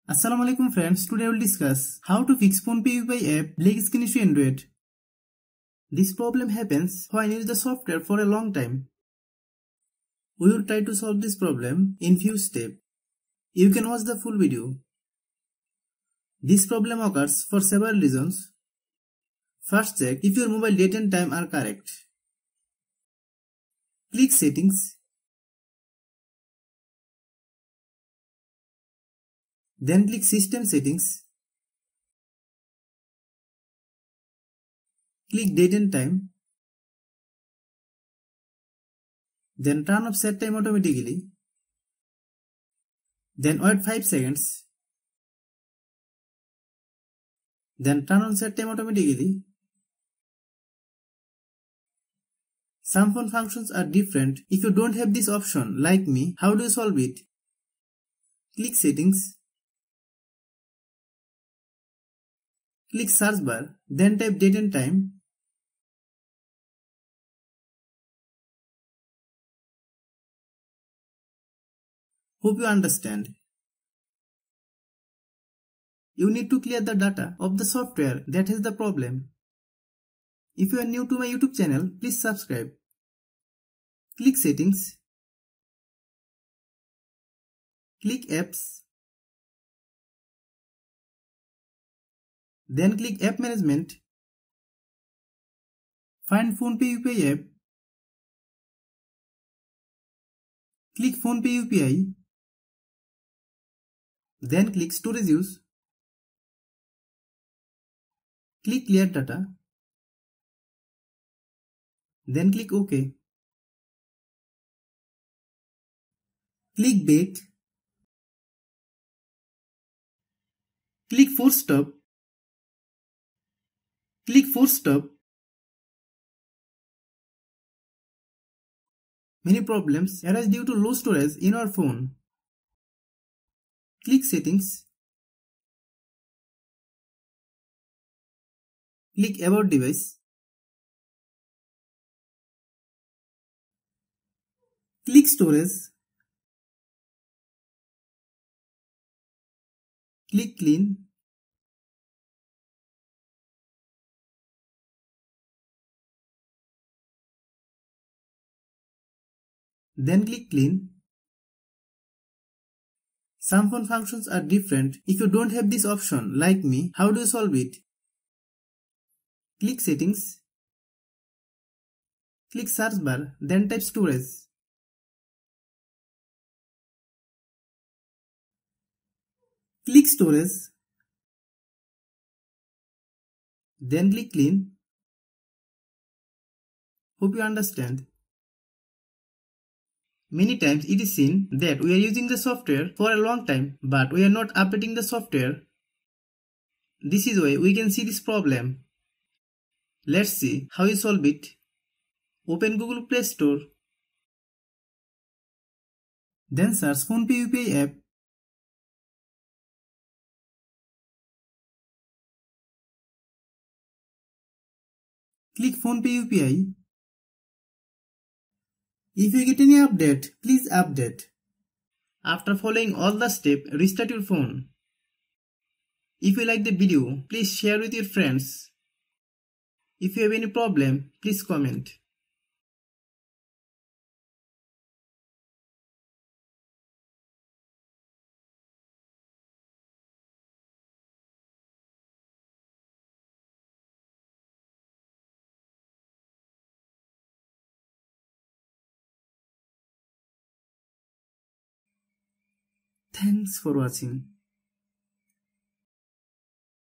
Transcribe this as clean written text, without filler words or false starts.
Assalamualaikum friends, today I will discuss how to fix PhonePe UPI app black screen issue Android. This problem happens when you use the software for a long time. We will try to solve this problem in few steps. You can watch the full video. This problem occurs for several reasons. First, check if your mobile date and time are correct. Click Settings. Then click System Settings. Click Date and Time. Then turn off Set Time automatically. Then wait 5 seconds. Then turn on Set Time automatically. Some phone functions are different. If you don't have this option, like me, how do you solve it? Click Settings. Click Search bar, then type Date and Time. Hope you understand. You need to clear the data of the software that has the problem. If you are new to my YouTube channel, please subscribe. Click Settings. Click Apps. Then click App Management. Find PhonePe UPI app. Click PhonePe UPI. Then click Storage Use. Click Clear Data. Then click OK. Click Back. Click Force Stop. Click Force Stop. Many problems arise due to low storage in our phone. Click Settings. Click About Device. Click Storage. Click Clean. Then click Clean. Some phone functions are different. If you don't have this option, like me, how do you solve it? Click Settings. Click Search bar, then type Storage. Click Storage. Then click Clean. Hope you understand. Many times it is seen that we are using the software for a long time, but we are not updating the software. This is why we can see this problem. Let's see how you solve it. Open Google Play Store. Then search PhonePe UPI app. Click PhonePe UPI. If you get any update, please update. After following all the steps, restart your phone. If you like the video, please share with your friends. If you have any problem, please comment. Thanks for watching.